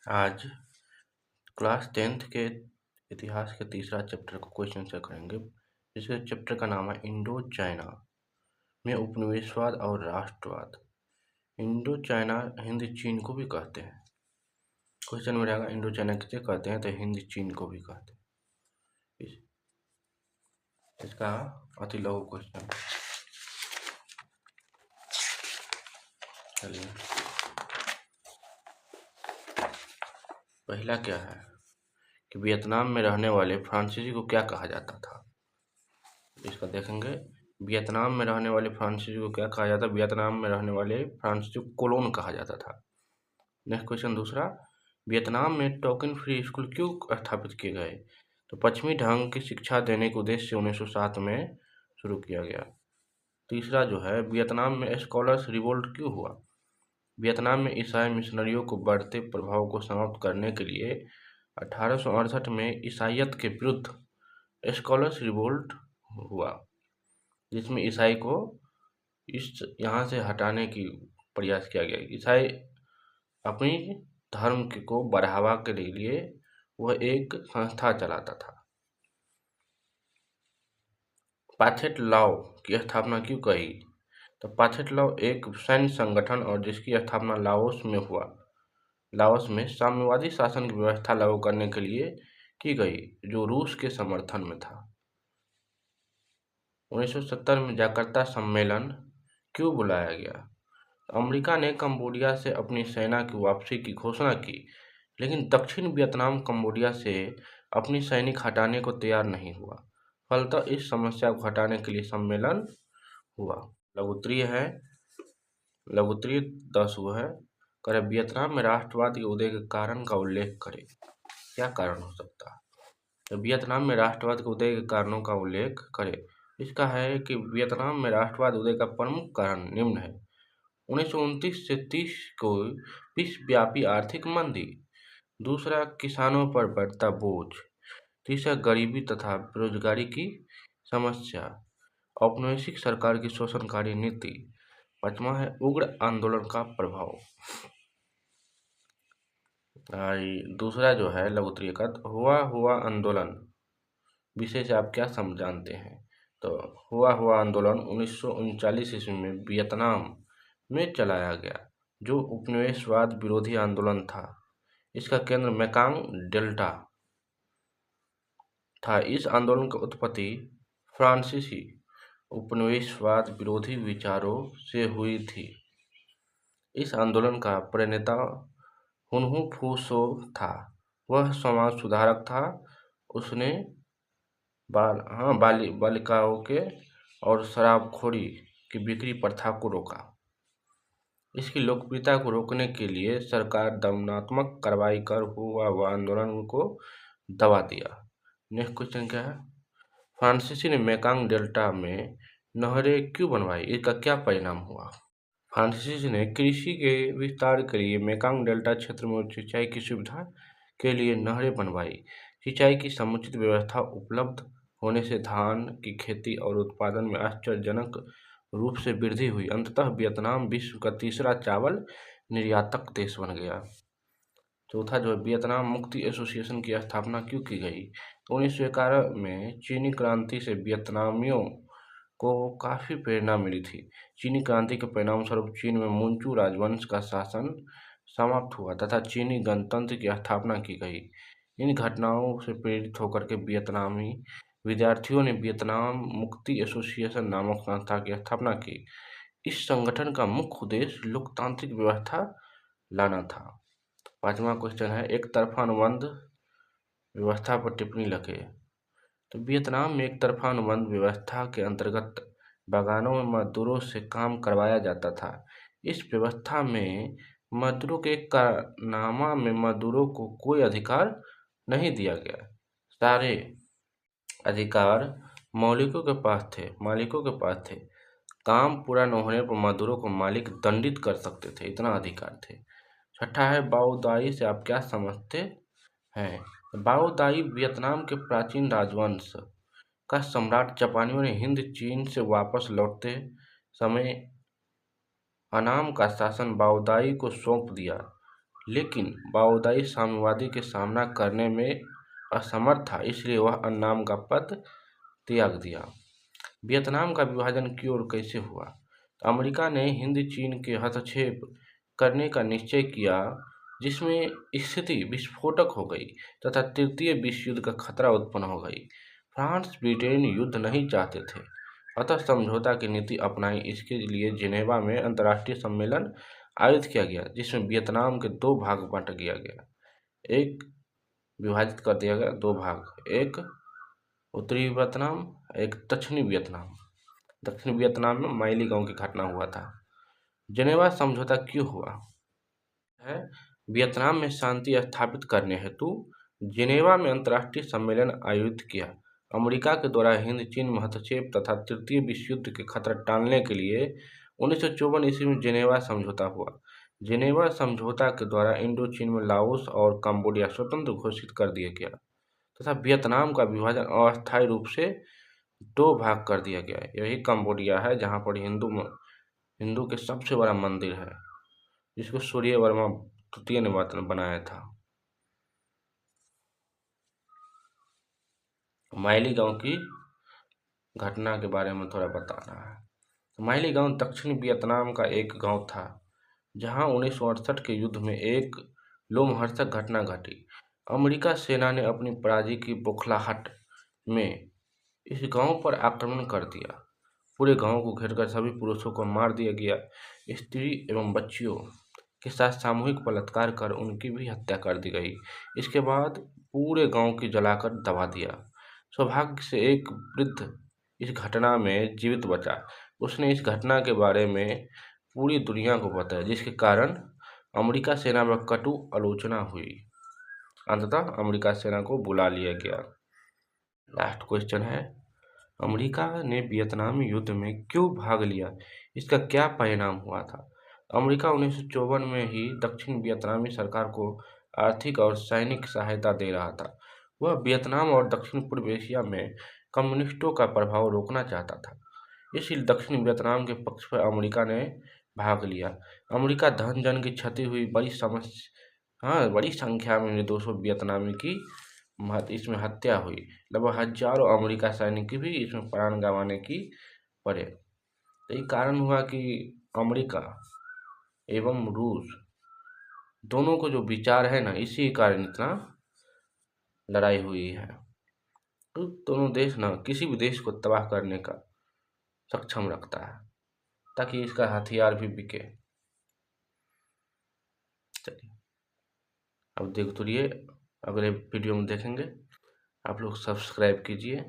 आज class 10th के इतिहास के तीसरा चैप्टर को क्वेश्चन से करेंगे। इसके चैप्टर का नाम है इंडो चाइना में उपनिवेशवाद और राष्ट्रवाद। इंडो चाइना हिंद चीन को भी कहते हैं। क्वेश्चन में रहेगा इंडो चाइना किसे कहते हैं, तो हिंद चीन को भी कहते हैं। इसका अति लघु क्वेश्चन। चलिए, पहला क्या है कि वियतनाम में रहने वाले फ्रांसीसी को क्या कहा जाता था। इसका देखेंगे। वियतनाम में रहने वाले फ्रांसीसी को क्या कहा जाता है। वियतनाम में रहने वाले फ्रांसीसी को कोलोन कहा जाता था। नेक्स्ट क्वेश्चन दूसरा, वियतनाम में टोकन फ्री स्कूल क्यों स्थापित किए गए। तो पश्चिमी ढंग की शिक्षा देने के उद्देश्य से 1907 में शुरू किया गया। तीसरा जो है, वियतनाम में स्कॉलर्स रिवोल्ट क्यों हुआ। वियतनाम में ईसाई मिशनरियों को बढ़ते प्रभाव को समाप्त करने के लिए 1868 में ईसाइयत के विरुद्ध स्कॉलर्स रिवोल्ट हुआ, जिसमें ईसाई को यहाँ से हटाने की प्रयास किया गया। ईसाई अपनी धर्म को बढ़ावा के लिए वह एक संस्था चलाता था। पाथेट लाओ की स्थापना क्यों कही। तो पाथेट लाओ एक सैन्य संगठन और जिसकी स्थापना लाओस में हुआ। लाओस में साम्यवादी शासन की व्यवस्था लागू करने के लिए की गई, जो रूस के समर्थन में था। 1970 में जकार्ता सम्मेलन क्यों बुलाया गया। अमेरिका ने कंबोडिया से अपनी सेना की वापसी की घोषणा की, लेकिन दक्षिण वियतनाम कंबोडिया से अपनी सैनिक हटाने को तैयार नहीं हुआ। फलतः इस समस्या को हटाने के लिए सम्मेलन हुआ। लघुत्तरीय है, लघुत्तरीय 10 हुआ है। करे वियतनाम में राष्ट्रवाद के उदय के कारण का उल्लेख करें। क्या कारण हो सकता है। तो वियतनाम में राष्ट्रवाद के उदय के कारणों का उल्लेख करें। इसका है कि वियतनाम में राष्ट्रवाद उदय का प्रमुख कारण निम्न है। 1929 से 30 को विश्वव्यापी आर्थिक मंदी। दूसरा, किसानों पर बढ़ता बोझ। तीसरा, गरीबी तथा बेरोजगारी की समस्या। औपनिवेशिक सरकार की शोषणकारी नीति। पांचवा है उग्र आंदोलन का प्रभाव। दूसरा जो है लघुत्तरीय का हुआ आंदोलन विषय से आप क्या जानते हैं। तो हुआ आंदोलन 1939 ईस्वी में वियतनाम में चलाया गया, जो उपनिवेशवाद विरोधी आंदोलन था। इसका केंद्र मेकांग डेल्टा था। इस आंदोलन की उत्पत्ति फ्रांसीसी उपनिवेशवाद विरोधी विचारों से हुई थी। इस आंदोलन का प्रणेता हुनहु फूसो था। वह समाज सुधारक था। उसने बालिकाओं के और शराबखोरी की बिक्री प्रथा को रोका। इसकी लोकप्रियता को रोकने के लिए सरकार दमनात्मक कार्रवाई कर हुआ आंदोलन को दबा दिया। नेक्स्ट क्वेश्चन क्या है। फ्रांसीसी ने मेकांग डेल्टा में नहरें क्यों बनवाई, इसका क्या परिणाम हुआ। फ्रांसीसी ने कृषि के विस्तार के लिए मेकांग डेल्टा क्षेत्र में सिंचाई की सुविधा के लिए नहरें बनवाई। सिंचाई की समुचित व्यवस्था उपलब्ध होने से धान की खेती और उत्पादन में आश्चर्यजनक रूप से वृद्धि हुई। अंततः वियतनाम विश्व का तीसरा चावल निर्यातक देश बन गया। चौथा जो है, वियतनाम मुक्ति एसोसिएशन की स्थापना क्यों की गई। 1911 में चीनी क्रांति से वियतनामियों को काफ़ी प्रेरणा मिली थी। चीनी क्रांति के परिणाम स्वरूप चीन में मुंचू राजवंश का शासन समाप्त हुआ तथा चीनी गणतंत्र की स्थापना की गई। इन घटनाओं से प्रेरित होकर के वियतनामी विद्यार्थियों ने वियतनाम मुक्ति एसोसिएशन नामक संस्था की स्थापना की। इस संगठन का मुख्य उद्देश्य लोकतांत्रिक व्यवस्था लाना था। पांचवा क्वेश्चन है, एक तरफा अनुबंध व्यवस्था पर टिप्पणी लिखें। तो वियतनाम में एक तरफा अनुबंध व्यवस्था के अंतर्गत बागानों में मजदूरों से काम करवाया जाता था। इस व्यवस्था में मजदूरों के कारनामा में मजदूरों को कोई अधिकार नहीं दिया गया। सारे अधिकार मालिकों के पास थे। काम पूरा न होने पर मजदूरों को मालिक दंडित कर सकते थे, इतना अधिकार थे। छठा है, बाओदाई से आप क्या समझते हैं। बाओदाई वियतनाम के प्राचीन राजवंश का सम्राट जापानियों ने हिंद चीन से वापस लौटते समय अनाम का शासन बाओदाई को सौंप दिया। लेकिन बाओदाई साम्यवादी के सामना करने में असमर्थ था, इसलिए वह अन्नाम का पद त्याग दिया। वियतनाम का विभाजन क्यों और कैसे हुआ? तो अमेरिका ने हिंद चीन के हस्तक्षेप करने का निश्चय किया, जिसमें स्थिति विस्फोटक हो गई तथा तृतीय विश्व युद्ध का खतरा उत्पन्न हो गई। फ्रांस ब्रिटेन युद्ध नहीं चाहते थे, अतः समझौता की नीति अपनाई। इसके लिए जिनेवा में अंतर्राष्ट्रीय सम्मेलन आयोजित किया गया, जिसमें वियतनाम के दो भाग बांट दिया गया। एक विभाजित कर दिया गया दो भाग, एक उत्तरी वियतनाम, एक दक्षिणी वियतनाम। दक्षिण वियतनाम में माइली गांव की घटना हुआ था। जेनेवा समझौता क्यों हुआ है? वियतनाम में शांति स्थापित करने हेतु जिनेवा में अंतर्राष्ट्रीय सम्मेलन आयोजित किया। अमेरिका के द्वारा हिंद चीन में हस्तक्षेप तथा तृतीय विश्व युद्ध के खतरा टालने के लिए 1954 ईस्वी में जिनेवा समझौता हुआ। जिनेवा समझौता के द्वारा इंडो चीन में लाओस और कंबोडिया स्वतंत्र घोषित कर दिया गया तथा वियतनाम का विभाजन अस्थायी रूप से दो भाग कर दिया गया। यही कंबोडिया है जहाँ पर हिंदू के सबसे बड़ा मंदिर है, जिसको सूर्य वर्मा तृतीय ने बनाया था। माइली गांव की घटना के बारे में थोड़ा बताना है। माइली गांव दक्षिण वियतनाम का एक गांव था, जहां 1968 के युद्ध में एक लोमहर्षक घटना घटी। अमेरिका सेना ने अपनी पराजय की बौखलाहट में इस गांव पर आक्रमण कर दिया। पूरे गांव को घेरकर सभी पुरुषों को मार दिया गया। स्त्री एवं बच्चियों के साथ सामूहिक बलात्कार कर उनकी भी हत्या कर दी गई। इसके बाद पूरे गांव की जलाकर दबा दिया। सौभाग्य से एक वृद्ध इस घटना में जीवित बचा। उसने इस घटना के बारे में पूरी दुनिया को बताया, जिसके कारण अमेरिका सेना में कटु आलोचना हुई। अंततः अमेरिका सेना को बुला लिया गया। लास्ट क्वेश्चन है, अमेरिका ने वियतनाम युद्ध में क्यों भाग लिया? इसका क्या परिणाम हुआ था? अमेरिका 1954 में ही दक्षिण वियतनामी सरकार को आर्थिक और सैनिक सहायता दे रहा था। वह वियतनाम और दक्षिण पूर्व एशिया में कम्युनिस्टों का प्रभाव रोकना चाहता था, इसलिए दक्षिण वियतनाम के पक्ष पर अमेरिका ने भाग लिया। अमेरिका धन जन की क्षति हुई, बड़ी संख्या में निर्दोषों वियतनामी की इसमें हत्या हुई। लगभग हजारों अमेरिका सैनिक की भी इसमें प्राण गंवाने की पड़े। तो ये कारण हुआ कि अमेरिका एवं रूस दोनों को जो विचार है ना, इसी कारण इतना लड़ाई हुई है। तो दोनों देश ना किसी भी देश को तबाह करने का सक्षम रखता है, ताकि इसका हथियार भी बिके। चलिए अब देखते रहिए, अगले वीडियो में देखेंगे। आप लोग सब्सक्राइब कीजिए।